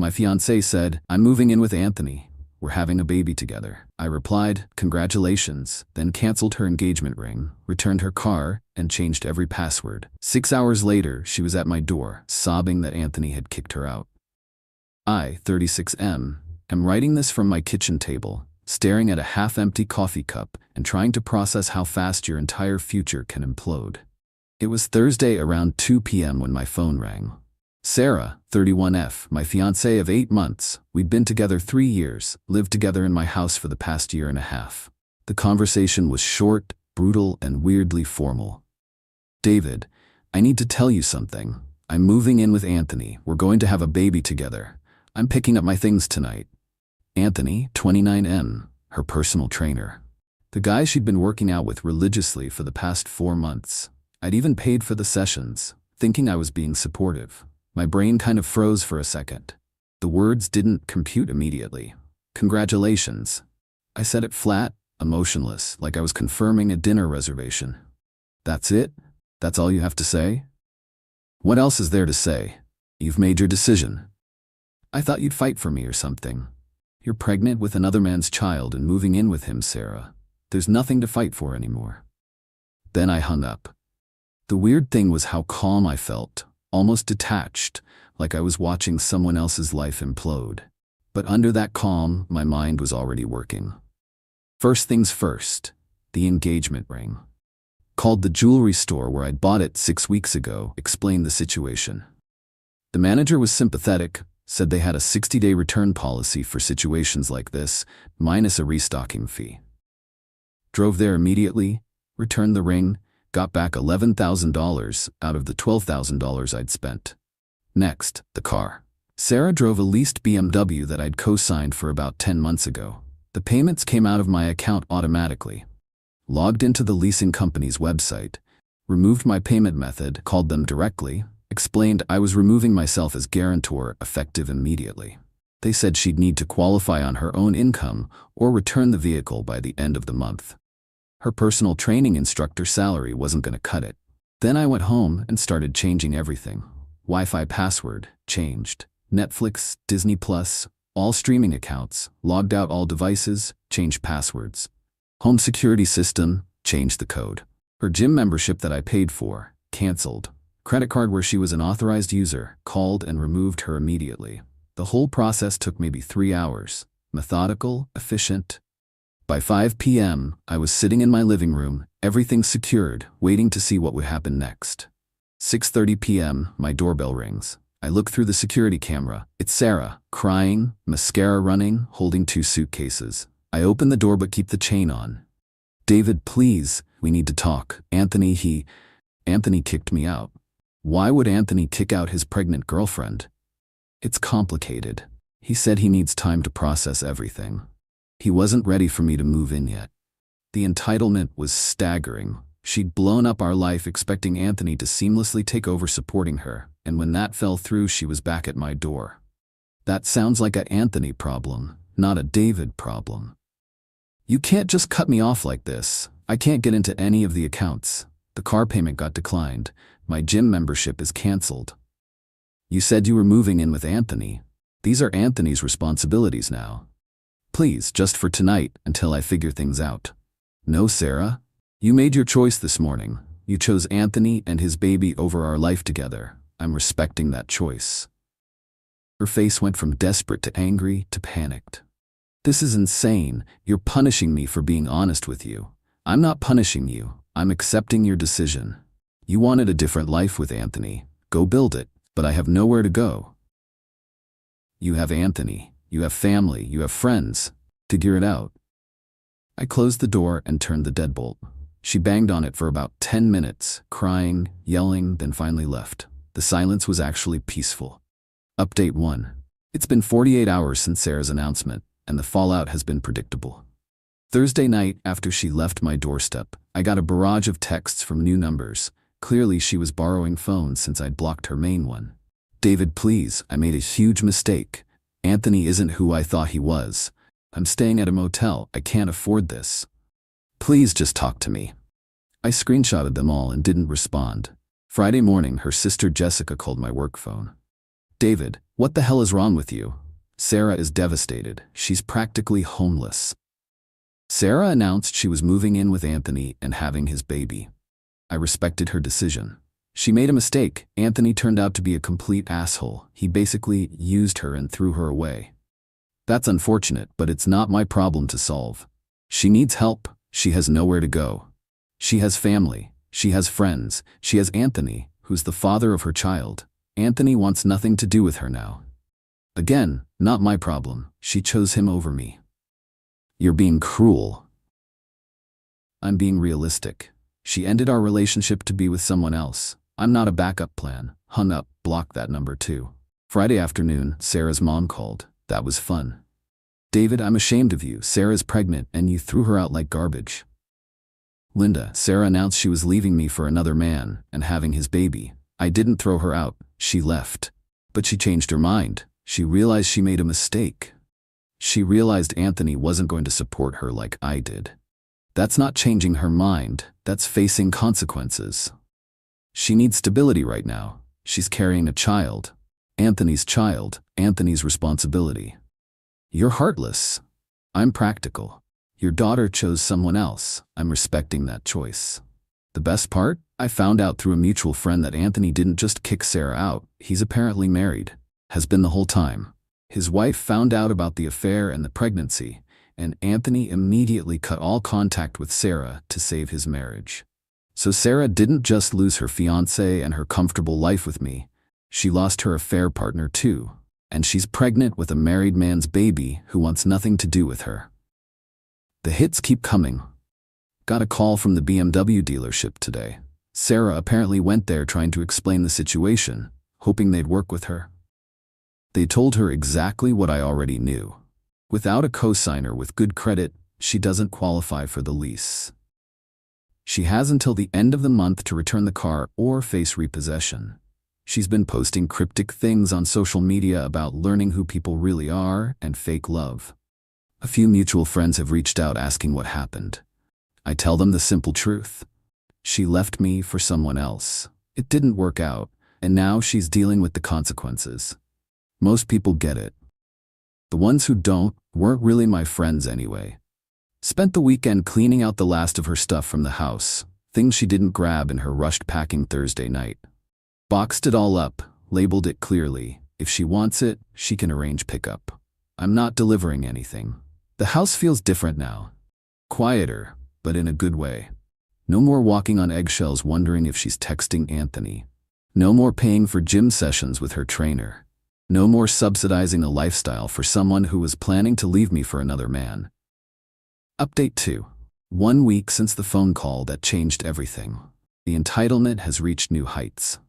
My fiancé said, "I'm moving in with Anthony. We're having a baby together." I replied, "Congratulations," then canceled her engagement ring, returned her car, and changed every password. 6 hours later, she was at my door, sobbing that Anthony had kicked her out. I, 36M, am writing this from my kitchen table, staring at a half-empty coffee cup and trying to process how fast your entire future can implode. It was Thursday around 2 p.m. when my phone rang. Sarah, 31F, my fiancée of 8 months. We'd been together 3 years, lived together in my house for the past year and a half. The conversation was short, brutal, and weirdly formal. "David, I need to tell you something. I'm moving in with Anthony. We're going to have a baby together. I'm picking up my things tonight." Anthony, 29M, her personal trainer. The guy she'd been working out with religiously for the past 4 months. I'd even paid for the sessions, thinking I was being supportive. My brain kind of froze for a second. The words didn't compute immediately. "Congratulations." I said it flat, emotionless, like I was confirming a dinner reservation. "That's it? That's all you have to say?" "What else is there to say? You've made your decision. I thought you'd fight for me or something. You're pregnant with another man's child and moving in with him, Sarah. There's nothing to fight for anymore." Then I hung up. The weird thing was how calm I felt, almost detached, like I was watching someone else's life implode. But under that calm, my mind was already working. First things first, the engagement ring. Called the jewelry store where I'd bought it 6 weeks ago, explained the situation. The manager was sympathetic, said they had a 60-day return policy for situations like this, minus a restocking fee. Drove there immediately, returned the ring, got back $11,000 out of the $12,000 I'd spent. Next, the car. Sarah drove a leased BMW that I'd co-signed for about 10 months ago. The payments came out of my account automatically. Logged into the leasing company's website, removed my payment method, called them directly, explained I was removing myself as guarantor effective immediately. They said she'd need to qualify on her own income or return the vehicle by the end of the month. Her personal training instructor salary wasn't going to cut it. Then I went home and started changing everything. Wi-Fi password, changed. Netflix, Disney Plus, all streaming accounts, logged out all devices, changed passwords. Home security system, changed the code. Her gym membership that I paid for, canceled. Credit card where she was an authorized user, called and removed her immediately. The whole process took maybe 3 hours. Methodical, efficient. By 5 p.m., I was sitting in my living room, everything secured, waiting to see what would happen next. 6:30 p.m., my doorbell rings. I look through the security camera. It's Sarah, crying, mascara running, holding 2 suitcases. I open the door but keep the chain on. "David, please, we need to talk. Anthony kicked me out." Why would Anthony kick out his pregnant girlfriend? It's complicated. He said he needs time to process everything. He wasn't ready for me to move in yet. The entitlement was staggering. She'd blown up our life expecting Anthony to seamlessly take over supporting her, and when that fell through, she was back at my door. That sounds like an Anthony problem, not a David problem. "You can't just cut me off like this. I can't get into any of the accounts. The car payment got declined. My gym membership is canceled." "You said you were moving in with Anthony. These are Anthony's responsibilities now. Please, just for tonight, until I figure things out." "No, Sarah. You made your choice this morning. You chose Anthony and his baby over our life together. I'm respecting that choice." Her face went from desperate to angry to panicked. "This is insane. You're punishing me for being honest with you." "I'm not punishing you. I'm accepting your decision. You wanted a different life with Anthony. Go build it, but I have nowhere to go. You have Anthony. You have family, you have friends. Figure it out." I closed the door and turned the deadbolt. She banged on it for about 10 minutes, crying, yelling, then finally left. The silence was actually peaceful. Update 1. It's been 48 hours since Sarah's announcement, and the fallout has been predictable. Thursday night, after she left my doorstep, I got a barrage of texts from new numbers. Clearly she was borrowing phones since I'd blocked her main one. "David, please, I made a huge mistake. Anthony isn't who I thought he was. I'm staying at a motel. I can't afford this. Please just talk to me." I screenshotted them all and didn't respond. Friday morning, her sister Jessica called my work phone. "David, What the hell is wrong with you? Sarah is devastated. She's practically homeless. Sarah announced she was moving in with Anthony and having his baby. I respected her decision. She made a mistake. Anthony turned out to be a complete asshole. He basically used her and threw her away. That's unfortunate, but it's not my problem to solve. She needs help. She has nowhere to go. She has family. She has friends. She has Anthony, who's the father of her child. Anthony wants nothing to do with her now. Again, not my problem. She chose him over me. You're being cruel. I'm being realistic. She ended our relationship to be with someone else. I'm not a backup plan. Hung up, blocked that number too. Friday afternoon, Sarah's mom called. That was fun. David, I'm ashamed of you. Sarah's pregnant and you threw her out like garbage. Linda, Sarah announced she was leaving me for another man and having his baby. I didn't throw her out. She left. But she changed her mind. She realized she made a mistake. She realized Anthony wasn't going to support her like I did. That's not changing her mind. That's facing consequences. She needs stability right now. She's carrying a child. Anthony's responsibility. You're heartless. I'm practical. Your daughter chose someone else. I'm respecting that choice. The best part? I found out through a mutual friend that Anthony didn't just kick Sarah out. He's apparently married. Has been the whole time. His wife found out about the affair and the pregnancy, and Anthony immediately cut all contact with Sarah to save his marriage. So Sarah didn't just lose her fiancé and her comfortable life with me. She lost her affair partner too. And she's pregnant with a married man's baby who wants nothing to do with her. The hits keep coming. Got a call from the BMW dealership today. Sarah apparently went there trying to explain the situation, hoping they'd work with her. They told her exactly what I already knew. Without a co-signer with good credit, she doesn't qualify for the lease. She has until the end of the month to return the car or face repossession. She's been posting cryptic things on social media about learning who people really are and fake love. A few mutual friends have reached out asking what happened. I tell them the simple truth. She left me for someone else. It didn't work out, and now she's dealing with the consequences. Most people get it. The ones who don't weren't really my friends anyway. Spent the weekend cleaning out the last of her stuff from the house, things she didn't grab in her rushed packing Thursday night. Boxed it all up, labeled it clearly. If she wants it, she can arrange pickup. I'm not delivering anything. The house feels different now. Quieter, but in a good way. No more walking on eggshells wondering if she's texting Anthony. No more paying for gym sessions with her trainer. No more subsidizing a lifestyle for someone who was planning to leave me for another man. Update 2. 1 week since the phone call that changed everything. The entitlement has reached new heights.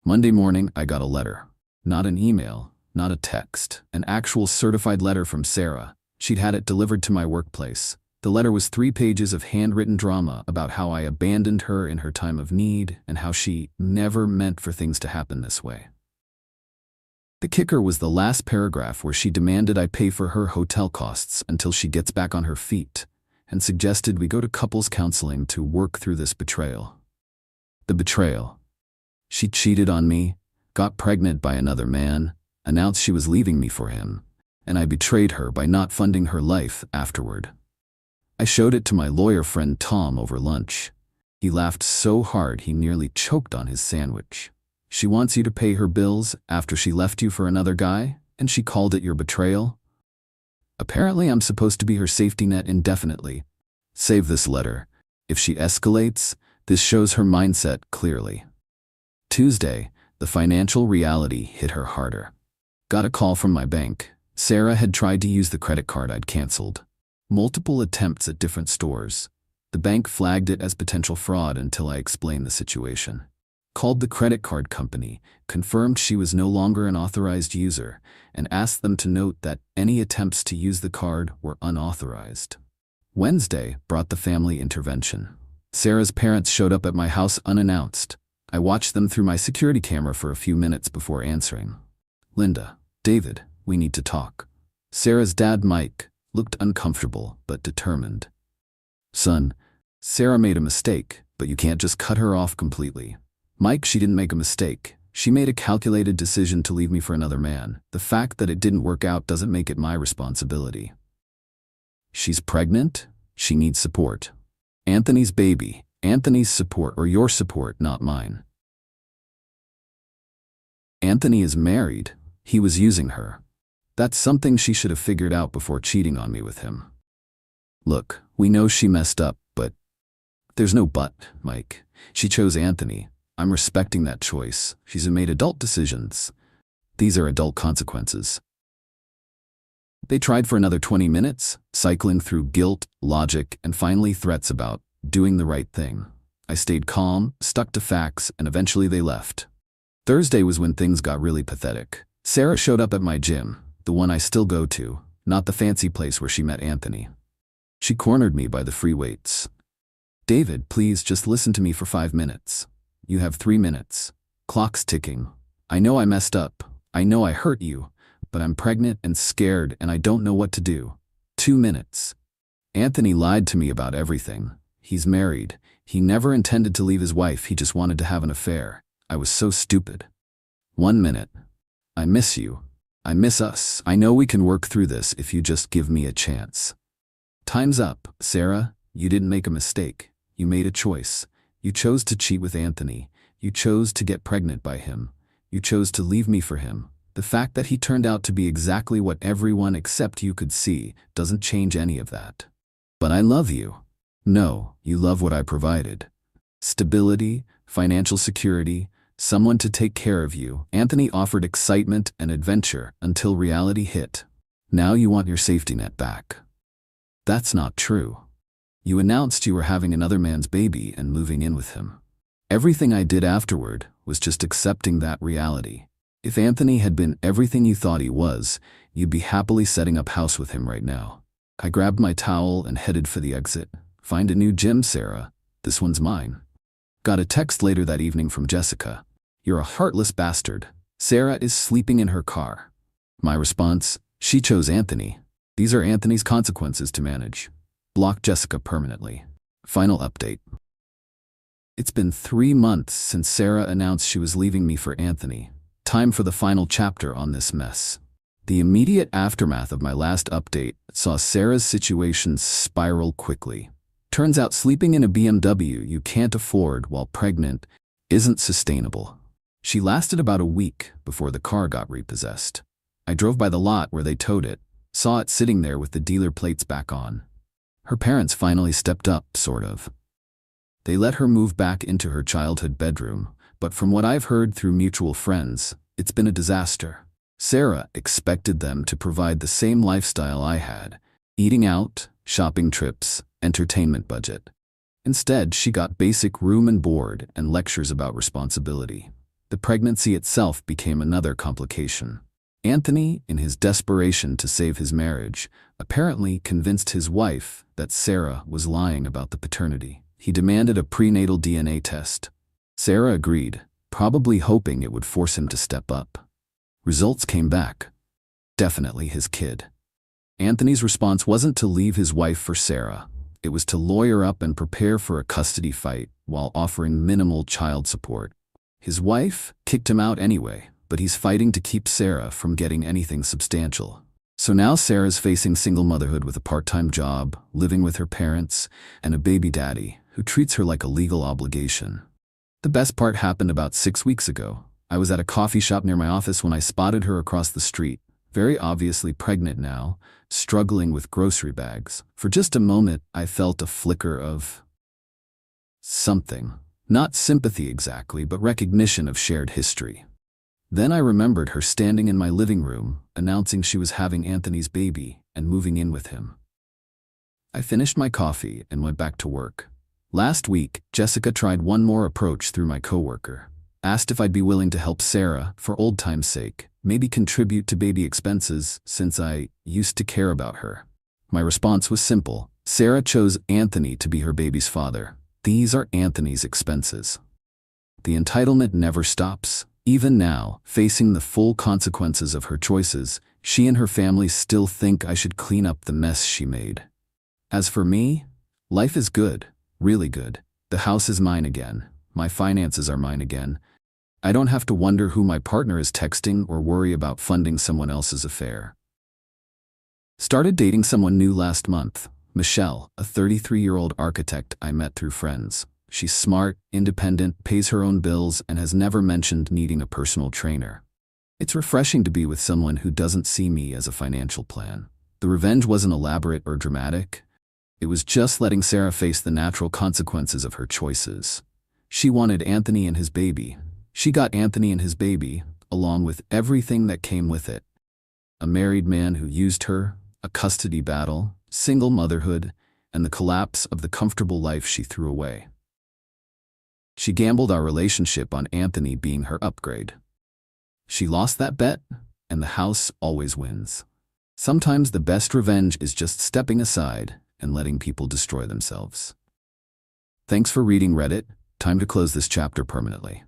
Monday morning, I got a letter. Not an email, not a text, an actual certified letter from Sarah. She'd had it delivered to my workplace. The letter was 3 pages of handwritten drama about how I abandoned her in her time of need and how she never meant for things to happen this way. The kicker was the last paragraph where she demanded I pay for her hotel costs until she gets back on her feet and suggested we go to couples counseling to work through this betrayal. The betrayal. She cheated on me, got pregnant by another man, announced she was leaving me for him, and I betrayed her by not funding her life afterward. I showed it to my lawyer friend Tom over lunch. He laughed so hard he nearly choked on his sandwich. She wants you to pay her bills after she left you for another guy, and she called it your betrayal? Apparently I'm supposed to be her safety net indefinitely. Save this letter. If she escalates, this shows her mindset clearly. Tuesday, the financial reality hit her harder. Got a call from my bank. Sarah had tried to use the credit card I'd canceled. Multiple attempts at different stores. The bank flagged it as potential fraud until I explained the situation. Called the credit card company, confirmed she was no longer an authorized user, and asked them to note that any attempts to use the card were unauthorized. Wednesday brought the family intervention. Sarah's parents showed up at my house unannounced. I watched them through my security camera for a few minutes before answering. Linda, David, we need to talk. Sarah's dad, Mike, looked uncomfortable but determined. Son, Sarah made a mistake, but you can't just cut her off completely. Mike, she didn't make a mistake. She made a calculated decision to leave me for another man. The fact that it didn't work out doesn't make it my responsibility. She's pregnant. She needs support. Anthony's baby. Anthony's support, or your support, not mine. Anthony is married. He was using her. That's something she should have figured out before cheating on me with him. Look, we know she messed up, but there's no but, Mike. She chose Anthony. I'm respecting that choice. She's made adult decisions. These are adult consequences. They tried for another 20 minutes, cycling through guilt, logic, and finally threats about doing the right thing. I stayed calm, stuck to facts, and eventually they left. Thursday was when things got really pathetic. Sarah showed up at my gym, the one I still go to, not the fancy place where she met Anthony. She cornered me by the free weights. David, please just listen to me for 5 minutes. You have 3 minutes. Clock's ticking. I know I messed up. I know I hurt you, but I'm pregnant and scared and I don't know what to do. 2 minutes. Anthony lied to me about everything. He's married. He never intended to leave his wife. He just wanted to have an affair. I was so stupid. 1 minute. I miss you. I miss us. I know we can work through this if you just give me a chance. Time's up, Sarah. You didn't make a mistake. You made a choice. You chose to cheat with Anthony. You chose to get pregnant by him. You chose to leave me for him. The fact that he turned out to be exactly what everyone except you could see doesn't change any of that. But I love you. No, you love what I provided. Stability, financial security, someone to take care of you. Anthony offered excitement and adventure until reality hit. Now you want your safety net back. That's not true. You announced you were having another man's baby and moving in with him. Everything I did afterward was just accepting that reality. If Anthony had been everything you thought he was, you'd be happily setting up house with him right now. I grabbed my towel and headed for the exit. Find a new gym, Sarah. This one's mine. Got a text later that evening from Jessica. You're a heartless bastard. Sarah is sleeping in her car. My response, she chose Anthony. These are Anthony's consequences to manage. Block Jessica permanently. Final update. It's been 3 months since Sarah announced she was leaving me for Anthony. Time for the final chapter on this mess. The immediate aftermath of my last update saw Sarah's situation spiral quickly. Turns out sleeping in a BMW you can't afford while pregnant isn't sustainable. She lasted about a week before the car got repossessed. I drove by the lot where they towed it, saw it sitting there with the dealer plates back on. Her parents finally stepped up, sort of. They let her move back into her childhood bedroom, but from what I've heard through mutual friends, it's been a disaster. Sarah expected them to provide the same lifestyle I had: eating out, shopping trips, entertainment budget. Instead, she got basic room and board and lectures about responsibility. The pregnancy itself became another complication. Anthony, in his desperation to save his marriage, apparently convinced his wife that Sarah was lying about the paternity. He demanded a prenatal DNA test. Sarah agreed, probably hoping it would force him to step up. Results came back. Definitely his kid. Anthony's response wasn't to leave his wife for Sarah. It was to lawyer up and prepare for a custody fight while offering minimal child support. His wife kicked him out anyway, but he's fighting to keep Sarah from getting anything substantial. So now Sarah's facing single motherhood with a part-time job, living with her parents, and a baby daddy who treats her like a legal obligation. The best part happened about 6 weeks ago. I was at a coffee shop near my office when I spotted her across the street, very obviously pregnant now, struggling with grocery bags. For just a moment, I felt a flicker of something. Not sympathy exactly, but recognition of shared history. Then I remembered her standing in my living room, announcing she was having Anthony's baby and moving in with him. I finished my coffee and went back to work. Last week, Jessica tried one more approach through my coworker. Asked if I'd be willing to help Sarah, for old time's sake, maybe contribute to baby expenses since I used to care about her. My response was simple. Sarah chose Anthony to be her baby's father. These are Anthony's expenses. The entitlement never stops. Even now, facing the full consequences of her choices, she and her family still think I should clean up the mess she made. As for me, life is good, really good. The house is mine again. My finances are mine again. I don't have to wonder who my partner is texting or worry about funding someone else's affair. Started dating someone new last month. Michelle, a 33-year-old architect I met through friends. She's smart, independent, pays her own bills, and has never mentioned needing a personal trainer. It's refreshing to be with someone who doesn't see me as a financial plan. The revenge wasn't elaborate or dramatic. It was just letting Sarah face the natural consequences of her choices. She wanted Anthony and his baby. She got Anthony and his baby, along with everything that came with it. A married man who used her, a custody battle, single motherhood, and the collapse of the comfortable life she threw away. She gambled our relationship on Anthony being her upgrade. She lost that bet, and the house always wins. Sometimes the best revenge is just stepping aside and letting people destroy themselves. Thanks for reading Reddit. Time to close this chapter permanently.